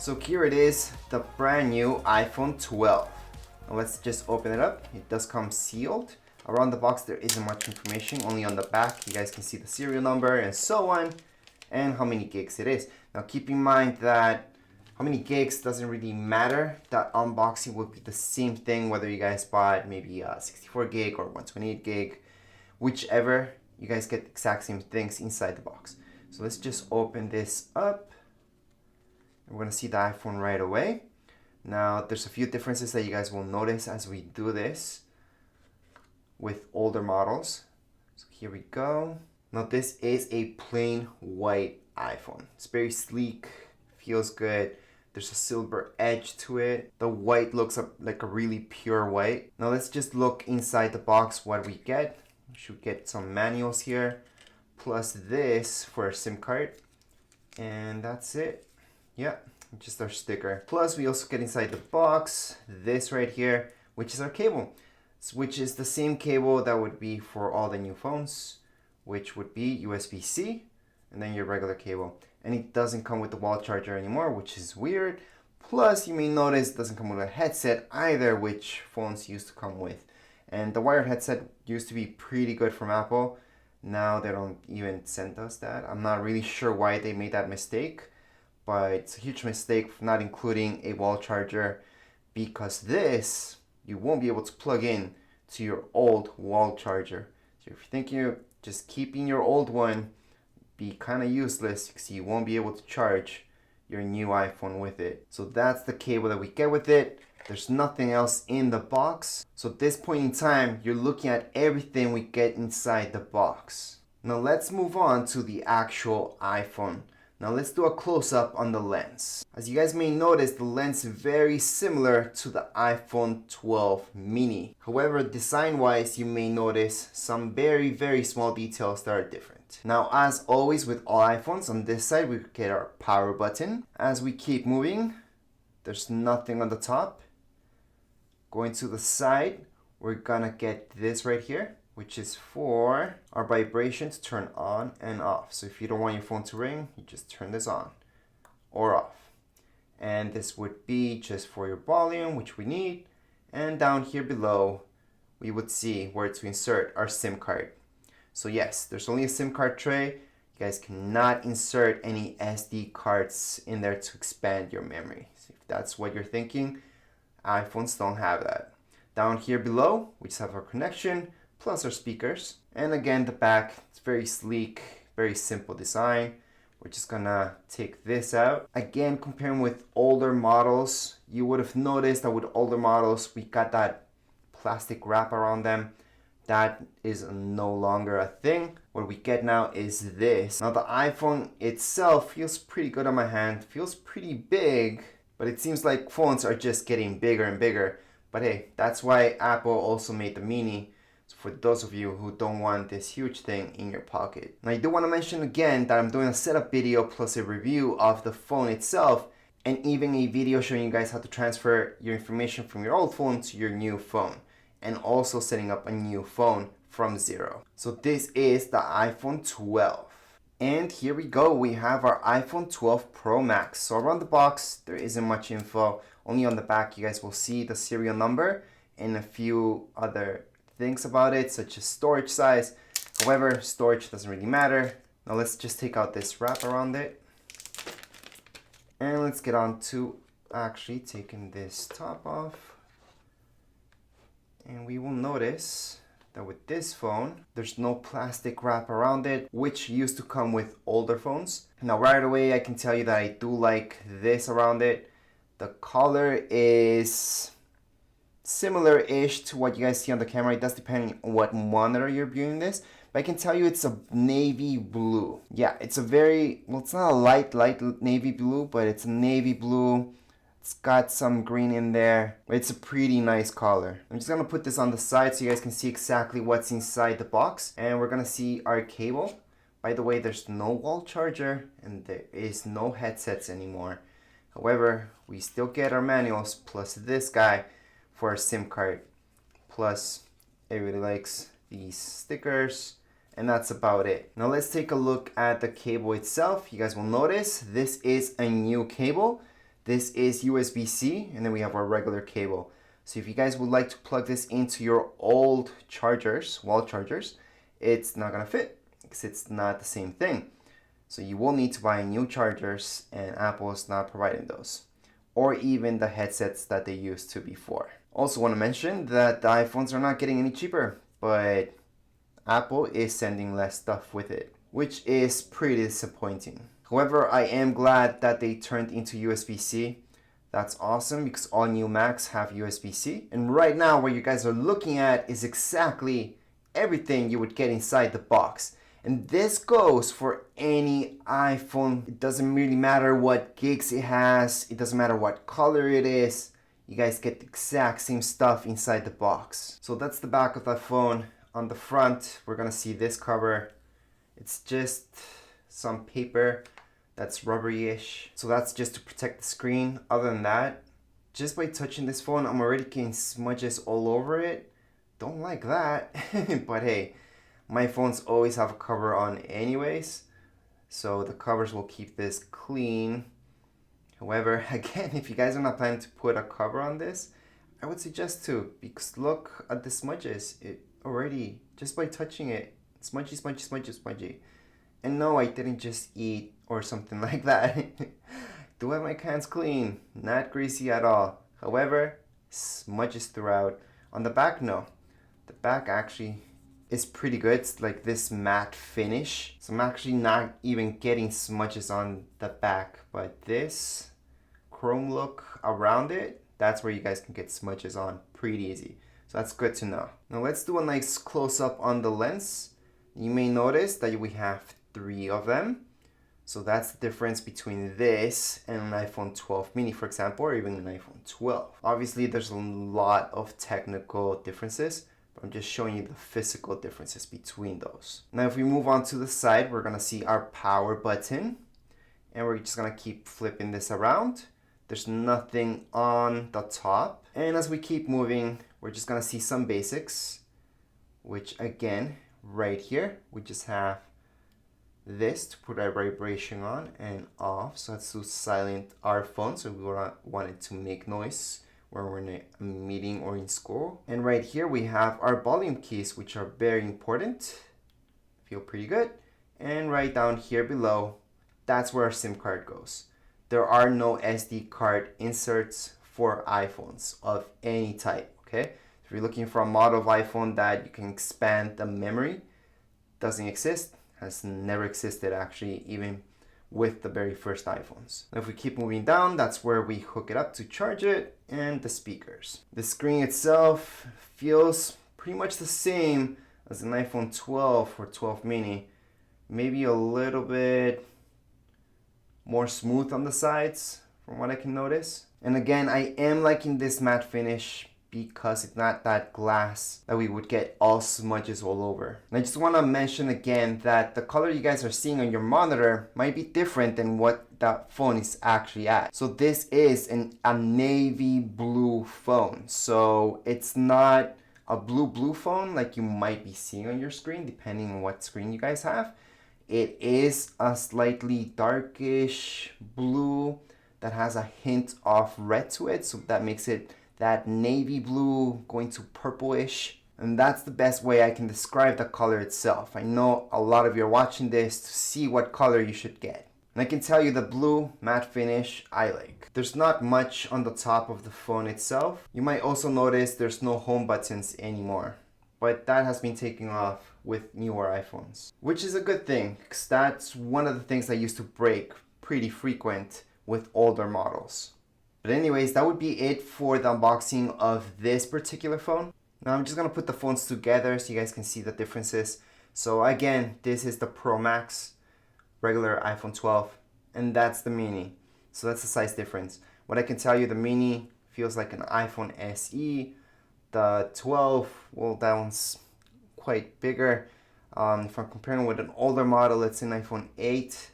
So here it is, the brand new iPhone 12. Now let's just open it up. It does come sealed. Around the box there isn't much information, only on the back you guys can see the serial number and so on, and how many gigs it is. Now keep in mind that how many gigs doesn't really matter. That unboxing will be the same thing whether you guys bought maybe 64 gig or 128 gig, whichever, you guys get the exact same things inside the box. So let's just open this up. We're gonna see the iPhone right away. Now there's a few differences that you guys will notice as we do this with older models. So here we go. Now this is a plain white iPhone. It's very sleek, feels good. There's a silver edge to it. The white looks like a really pure white. Now let's just look inside the box what we get. We should get some manuals here, plus this for a SIM card. And that's it. Yeah, just our sticker. Plus we also get inside the box this right here, which is our cable, which is the same cable that would be for all the new phones, which would be USB-C and then your regular cable. And it doesn't come with the wall charger anymore, which is weird. Plus you may notice it doesn't come with a headset either, which phones used to come with. And the wired headset used to be pretty good from Apple. Now they don't even send us that. I'm not really sure why they made that mistake, but it's a huge mistake for not including a wall charger, because this you won't be able to plug in to your old wall charger. So if you think you're just keeping your old one, be kind of useless because you won't be able to charge your new iPhone with it. So that's the cable that we get with it. There's nothing else in the box. So at this point in time, you're looking at everything we get inside the box. Now let's move on to the actual iPhone. Now let's do a close-up on the lens. As you guys may notice, the lens is very similar to the iPhone 12 mini. However, design-wise, you may notice some very small details that are different. Now, as always with all iPhones, on this side we get our power button. As we keep moving, there's nothing on the top. Going to the side, we're gonna get this right here, which is for our vibration to turn on and off. So if you don't want your phone to ring, you just turn this on or off. And this would be just for your volume, which we need. And down here below, we would see where to insert our SIM card. So yes, there's only a SIM card tray. You guys cannot insert any SD cards in there to expand your memory. So if that's what you're thinking, iPhones don't have that. Down here below, we just have our connection, plus our speakers. And again, the back, it's very sleek, very simple design. We're just gonna take this out. Again, comparing with older models, you would have noticed that with older models, we got that plastic wrap around them. That is no longer a thing. What we get now is this. Now the iPhone itself feels pretty good on my hand, feels pretty big, but it seems like phones are just getting bigger and bigger. But hey, that's why Apple also made the mini. So for those of you who don't want this huge thing in your pocket. Now I do want to mention again that I'm doing a setup video plus a review of the phone itself, and even a video showing you guys how to transfer your information from your old phone to your new phone, and also setting up a new phone from zero. So this is the iPhone 12. And here we go, we have our iPhone 12 Pro Max. So around the box, there isn't much info. Only on the back, you guys will see the serial number and a few other things about it, such as storage size. However, storage doesn't really matter. Now let's just take out this wrap around it. And let's get on to actually taking this top off. And we will notice that with this phone, there's no plastic wrap around it, which used to come with older phones. Now right away, I can tell you that I do like this around it. The color is similar-ish to what you guys see on the camera. It does depend on what monitor you're viewing this, but I can tell you it's a navy blue. Yeah, it's a very, well, it's not a light navy blue, but it's a navy blue. It's got some green in there. It's a pretty nice color. I'm just gonna put this on the side so you guys can see exactly what's inside the box. And we're gonna see our cable. By the way, there's no wall charger and there is no headsets anymore. However, we still get our manuals plus this guy for a SIM card. Plus, everybody likes these stickers. And that's about it. Now let's take a look at the cable itself. You guys will notice this is a new cable. This is USB-C, and then we have our regular cable. So if you guys would like to plug this into your old chargers, wall chargers, it's not gonna fit because it's not the same thing. So you will need to buy new chargers, and Apple is not providing those, or even the headsets that they used to before. Also want to mention that the iPhones are not getting any cheaper, but Apple is sending less stuff with it, which is pretty disappointing. However, I am glad that they turned into USB-C. That's awesome because all new Macs have USB-C. And right now what you guys are looking at is exactly everything you would get inside the box. And this goes for any iPhone. It doesn't really matter what gigs it has. It doesn't matter what color it is. You guys get the exact same stuff inside the box. So that's the back of the phone. On the front, we're gonna see this cover. It's just some paper that's rubbery-ish. So that's just to protect the screen. Other than that, just by touching this phone, I'm already getting smudges all over it. Don't like that, but hey, my phones always have a cover on anyways, so the covers will keep this clean. However, again, if you guys are not planning to put a cover on this, I would suggest to, because look at the smudges. It already, just by touching it, smudgy, smudgy, smudgy, smudgy. And no, I didn't just eat or something like that. Do have my hands clean, not greasy at all. However, smudges throughout. On the back, no. The back actually is pretty good. It's like this matte finish. So I'm actually not even getting smudges on the back, but this chrome look around it, that's where you guys can get smudges on pretty easy. So that's good to know. Now let's do a nice close-up on the lens. You may notice that we have 3 of them. So that's the difference between this and an iPhone 12 mini, for example, or even an iPhone 12. Obviously, there's a lot of technical differences, but I'm just showing you the physical differences between those. Now, if we move on to the side, we're gonna see our power button, and we're just gonna keep flipping this around. There's nothing on the top. And as we keep moving, we're just gonna see some basics, which again, right here, we just have this to put our vibration on and off. So that's to silent our phone, so we want it to make noise when we're in a meeting or in school. And right here we have our volume keys, which are very important. Feel pretty good. And right down here below, that's where our SIM card goes. There are no SD card inserts for iPhones of any type, okay? If you're looking for a model of iPhone that you can expand the memory, doesn't exist, has never existed actually, even with the very first iPhones. Now if we keep moving down, that's where we hook it up to charge it, and the speakers. The screen itself feels pretty much the same as an iPhone 12 or 12 mini. Maybe a little bit more smooth on the sides from what I can notice. And again, I am liking this matte finish because it's not that glass that we would get all smudges all over. And I just want to mention again that the color you guys are seeing on your monitor might be different than what that phone is actually at. So this is a navy blue phone. So it's not a blue phone like you might be seeing on your screen, depending on what screen you guys have. It is a slightly darkish blue that has a hint of red to it. So that makes it that navy blue going to purplish. And that's the best way I can describe the color itself. I know a lot of you are watching this to see what color you should get. And I can tell you the blue matte finish I like. There's not much on the top of the phone itself. You might also notice there's no home buttons anymore, but that has been taken off with newer iPhones, which is a good thing because that's one of the things that used to break pretty frequent with older models. But anyways, that would be it for the unboxing of this particular phone. Now I'm just gonna put the phones together so you guys can see the differences. So again, this is the Pro Max, regular iPhone 12, and that's the mini. So that's the size difference. What I can tell you, the mini feels like an iPhone SE. The 12, well, that one's quite bigger. If I'm comparing with an older model, let's say an iPhone 8,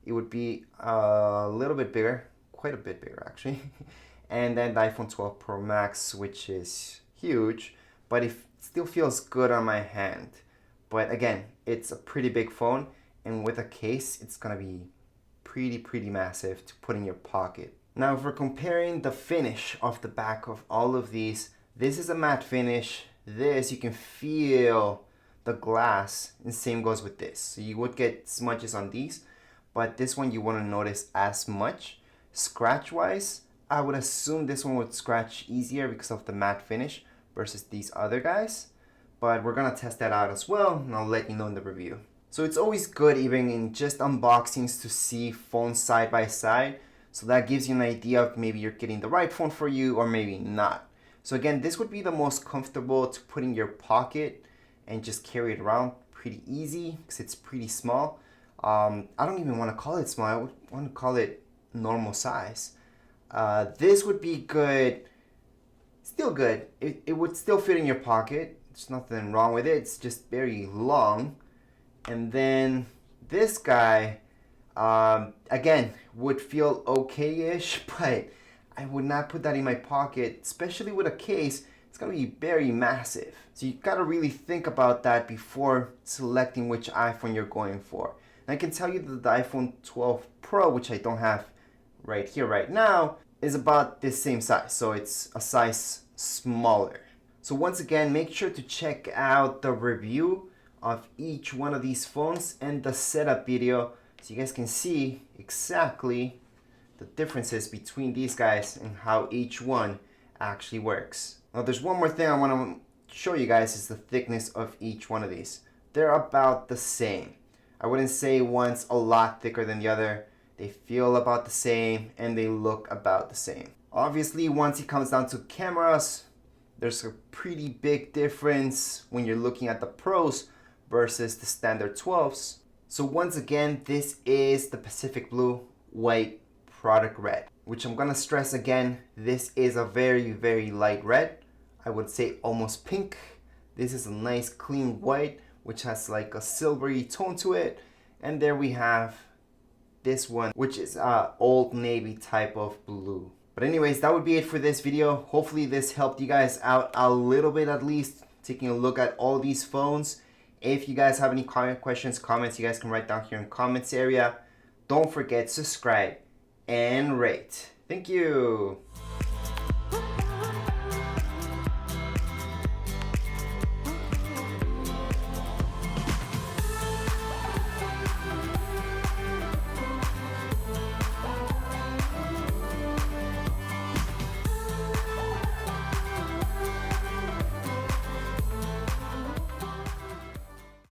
it would be a little bit bigger, quite a bit bigger actually. And then the iPhone 12 Pro Max, which is huge, but it still feels good on my hand. But again, it's a pretty big phone, and with a case, it's gonna be pretty massive to put in your pocket. Now if we're comparing the finish of the back of all of these, this is a matte finish. This, you can feel the glass, and same goes with this. So you would get smudges on these, but this one you wouldn't notice as much. Scratch wise, I would assume this one would scratch easier because of the matte finish versus these other guys. But we're gonna test that out as well, and I'll let you know in the review. So it's always good, even in just unboxings, to see phones side by side. So that gives you an idea of maybe you're getting the right phone for you or maybe not. So again, this would be the most comfortable to put in your pocket and just carry it around pretty easy because it's pretty small. I don't even want to call it small. I would want to call it normal size. This would be good. Still good. It would still fit in your pocket. There's nothing wrong with it. It's just very long. And then this guy, again, would feel okay-ish, but I would not put that in my pocket, especially with a case. It's gonna be very massive. So you gotta really think about that before selecting which iPhone you're going for. And I can tell you that the iPhone 12 Pro, which I don't have right here right now, is about this same size. So it's a size smaller. So once again, make sure to check out the review of each one of these phones and the setup video so you guys can see exactly the differences between these guys and how each one actually works. Now there's one more thing I want to show you guys is the thickness of each one of these. They're about the same. I wouldn't say one's a lot thicker than the other. They feel about the same and they look about the same. Obviously, once it comes down to cameras, there's a pretty big difference when you're looking at the Pros versus the standard 12s. So once again, this is the Pacific Blue White Product Red, which I'm gonna stress again, this is a very, very light red. I would say almost pink. This is a nice clean white, which has like a silvery tone to it. And there we have this one, which is a old navy type of blue. But anyways, that would be it for this video. Hopefully this helped you guys out a little bit, at least taking a look at all these phones. If you guys have any questions, comments, you guys can write down here in the comments area. Don't forget to subscribe and rate. Thank you.